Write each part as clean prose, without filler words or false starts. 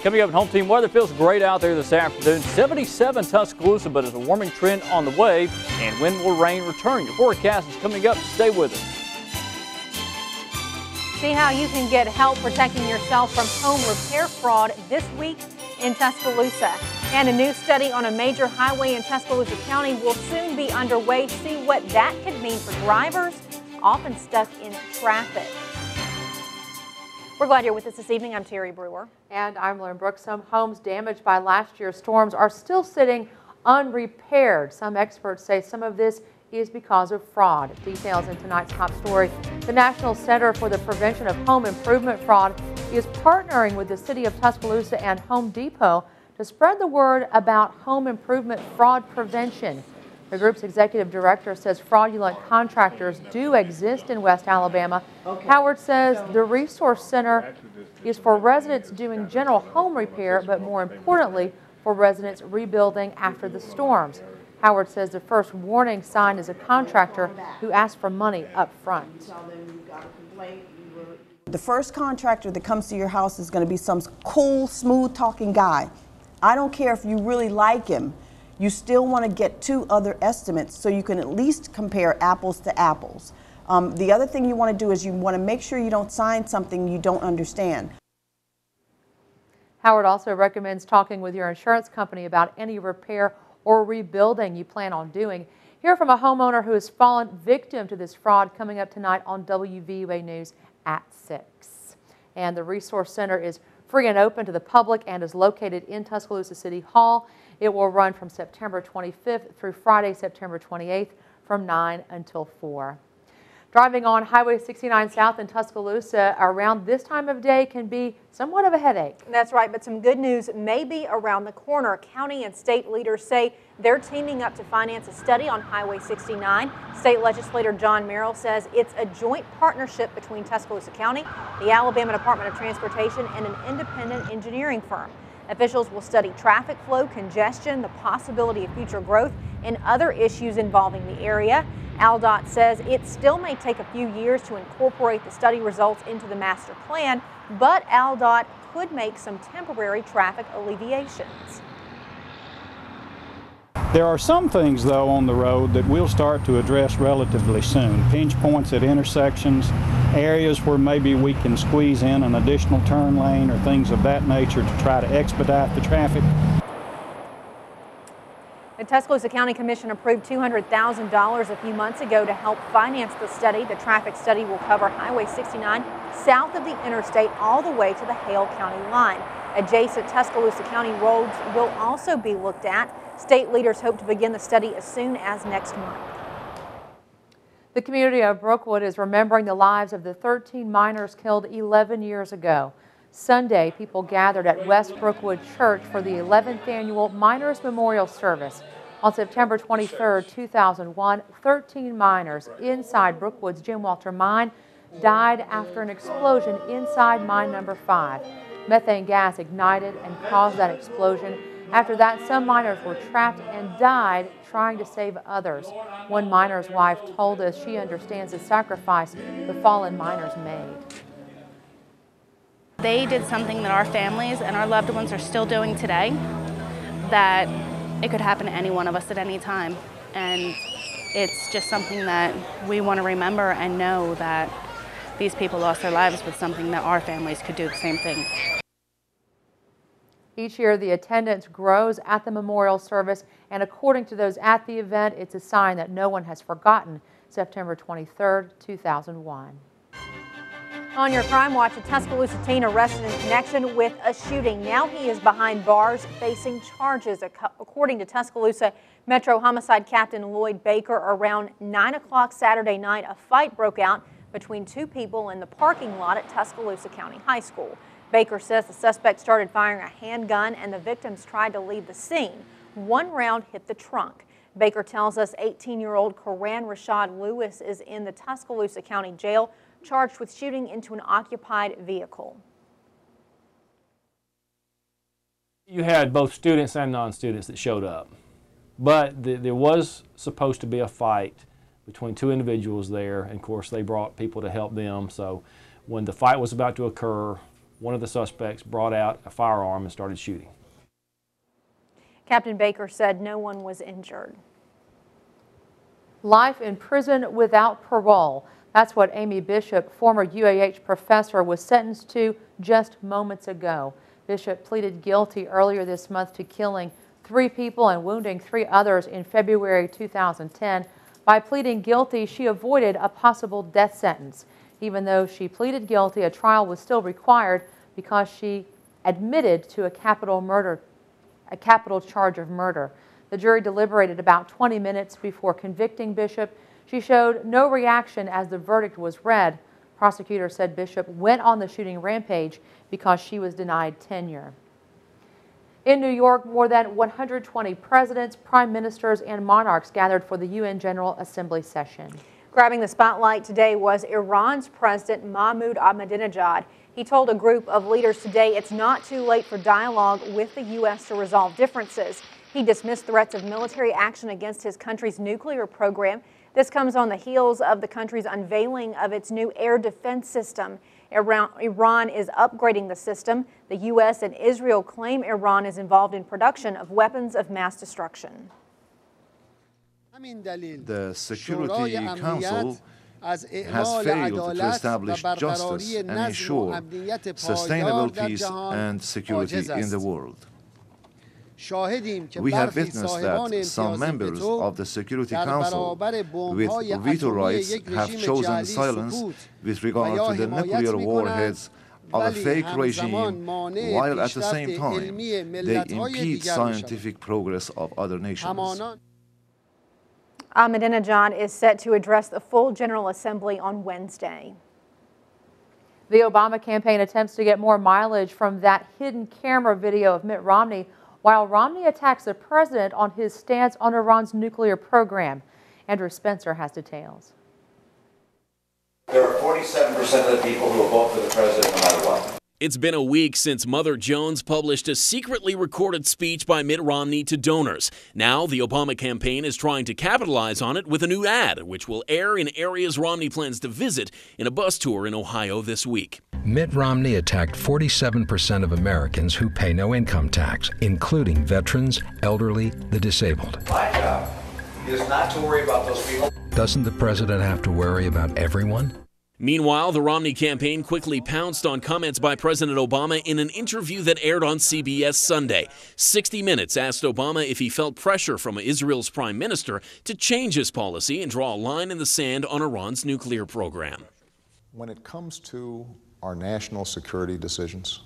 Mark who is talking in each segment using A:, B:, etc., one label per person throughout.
A: Coming up at Home Team Weather, feels great out there this afternoon. 77 Tuscaloosa, but it's a warming trend on the way, and wind will rain return. Your forecast is coming up. Stay with us.
B: See how you can get help protecting yourself from home repair fraud this week in Tuscaloosa. And a new study on a major highway in Tuscaloosa County will soon be underway. See what that could mean for drivers often stuck in traffic. We're glad you're with us this evening. I'm Terry Brewer.
C: And I'm Lauren Brooks. Some homes damaged by last year's storms are still sitting unrepaired. Some experts say some of this is because of fraud. Details in tonight's top story. The National Center for the Prevention of Home Improvement Fraud is partnering with the City of Tuscaloosa and Home Depot to spread the word about home improvement fraud prevention. The group's executive director says fraudulent contractors do exist in West Alabama. Howard says the resource center is for residents doing general home repair, but more importantly, for residents rebuilding after the storms. Howard says the first warning sign is a contractor who asks for money up front.
D: The first contractor that comes to your house is going to be some cool, smooth-talking guy. I don't care if you really like him. You still want to get 2 other estimates so you can at least compare apples to apples. The other thing you want to do is you want to make sure you don't sign something you don't understand.
C: Howard also recommends talking with your insurance company about any repair or rebuilding you plan on doing. Hear from a homeowner who has fallen victim to this fraud coming up tonight on WVUA News at 6. And the Resource Center is free and open to the public and is located in Tuscaloosa City Hall. It will run from September 25th through Friday, September 28th from 9 until 4. Driving on Highway 69 South in Tuscaloosa around this time of day can be somewhat of a headache.
B: That's right, but some good news may be around the corner. County and state leaders say they're teaming up to finance a study on Highway 69. State legislator John Merrill says it's a joint partnership between Tuscaloosa County, the Alabama Department of Transportation, and an independent engineering firm. Officials will study traffic flow, congestion, the possibility of future growth, and other issues involving the area. ALDOT says it still may take a few years to incorporate the study results into the master plan, but ALDOT could make some temporary traffic alleviations.
E: There are some things, though, on the road that we'll start to address relatively soon. Pinch points at intersections, areas where maybe we can squeeze in an additional turn lane or things of that nature to try to expedite the traffic.
B: The Tuscaloosa County Commission approved $200,000 a few months ago to help finance the study. The traffic study will cover Highway 69 south of the interstate all the way to the Hale County line. Adjacent Tuscaloosa County roads will also be looked at. State leaders hope to begin the study as soon as next month.
C: The community of Brookwood is remembering the lives of the 13 miners killed 11 years ago. Sunday, people gathered at West Brookwood Church for the 11th annual Miners Memorial Service. On September 23, 2001, 13 miners inside Brookwood's Jim Walter mine died after an explosion inside mine number 5. Methane gas ignited and caused that explosion. After that, some miners were trapped and died trying to save others. One miner's wife told us she understands the sacrifice the fallen miners made.
F: They did something that our families and our loved ones are still doing today, that it could happen to any one of us at any time. And it's just something that we want to remember and know that these people lost their lives with something that our families could do the same thing.
C: Each year, the attendance grows at the memorial service, and according to those at the event, it's a sign that no one has forgotten September 23rd, 2001.
B: On your Crime Watch, a Tuscaloosa teen arrested in connection with a shooting. Now he is behind bars facing charges. According to Tuscaloosa Metro Homicide Captain Lloyd Baker, around 9 o'clock Saturday night, a fight broke out between 2 people in the parking lot at Tuscaloosa County High School. Baker says the suspect started firing a handgun and the victims tried to leave the scene. One round hit the trunk. Baker tells us 18-year-old Coran Rashad Lewis is in the Tuscaloosa County Jail, charged with shooting into an occupied vehicle.
G: You had both students and non-students that showed up, but there was supposed to be a fight between 2 individuals there, and of course they brought people to help them. So when the fight was about to occur, one of the suspects brought out a firearm and started shooting.
B: Captain Baker said no one was injured.
C: Life in prison without parole. That's what Amy Bishop, former UAH professor, was sentenced to just moments ago. Bishop pleaded guilty earlier this month to killing 3 people and wounding 3 others in February 2010. By pleading guilty, she avoided a possible death sentence. Even though she pleaded guilty, a trial was still required because she admitted to a capital charge of murder. The jury deliberated about 20 minutes before convicting Bishop. She showed no reaction as the verdict was read. Prosecutors said Bishop went on the shooting rampage because she was denied tenure. In New York, more than 120 presidents, prime ministers, and monarchs gathered for the UN General Assembly session.
B: Grabbing the spotlight today was Iran's President Mahmoud Ahmadinejad. He told a group of leaders today it's not too late for dialogue with the U.S. to resolve differences. He dismissed threats of military action against his country's nuclear program. This comes on the heels of the country's unveiling of its new air defense system. Iran is upgrading the system. The U.S. and Israel claim Iran is involved in production of weapons of mass destruction.
H: The Security Council has failed to establish justice and ensure sustainable peace and security in the world. We have witnessed that some members of the Security Council with veto rights have chosen silence with regard to the nuclear warheads of a fake regime, while at the same time they impede scientific progress of other nations.
B: Ahmadinejad is set to address the full General Assembly on Wednesday.
C: The Obama campaign attempts to get more mileage from that hidden camera video of Mitt Romney, while Romney attacks the president on his stance on Iran's nuclear program. Andrew Spencer has details.
I: There are 47% of the people who will vote for the president no matter what.
J: It's been a week since Mother Jones published a secretly recorded speech by Mitt Romney to donors. Now, the Obama campaign is trying to capitalize on it with a new ad, which will air in areas Romney plans to visit in a bus tour in Ohio this week.
K: Mitt Romney attacked 47% of Americans who pay no income tax, including veterans, elderly, the disabled.
I: My job is not to worry about those people.
K: Doesn't the president have to worry about everyone?
J: Meanwhile, the Romney campaign quickly pounced on comments by President Obama in an interview that aired on CBS Sunday. 60 Minutes asked Obama if he felt pressure from Israel's prime minister to change his policy and draw a line in the sand on Iran's nuclear program.
L: When it comes to our national security decisions,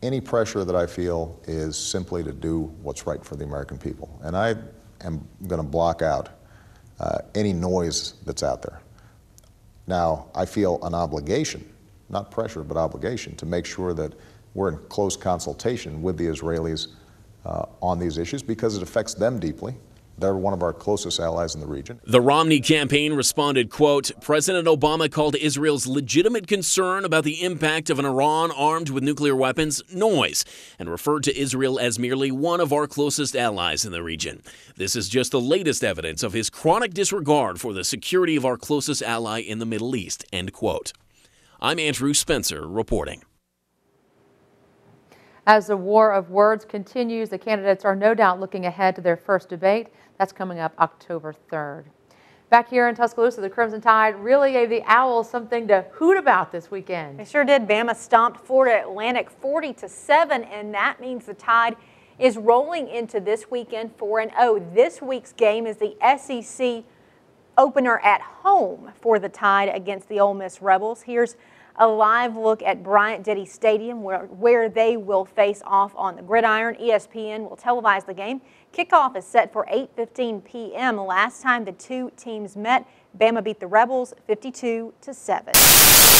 L: any pressure that I feel is simply to do what's right for the American people. And I am going to block out any noise that's out there. Now, I feel an obligation, not pressure, but obligation, to make sure that we're in close consultation with the Israelis on these issues because it affects them deeply. They're one of our closest allies in the region.
J: The Romney campaign responded, quote, President Obama called Israel's legitimate concern about the impact of an Iran armed with nuclear weapons noise and referred to Israel as merely one of our closest allies in the region. This is just the latest evidence of his chronic disregard for the security of our closest ally in the Middle East, end quote. I'm Andrew Spencer reporting.
C: As the war of words continues, the candidates are no doubt looking ahead to their first debate. That's coming up October 3rd. Back here in Tuscaloosa, the Crimson Tide really gave the Owls something to hoot about this weekend.
B: They sure did. Bama stomped Florida Atlantic 40-7, and that means the Tide is rolling into this weekend 4-0. This week's game is the SEC opener at home for the Tide against the Ole Miss Rebels. Here's a live look at Bryant-Denny Stadium where they will face off on the gridiron. ESPN will televise the game. Kickoff is set for 8:15 p.m. Last time the two teams met, Bama beat the Rebels 52-7.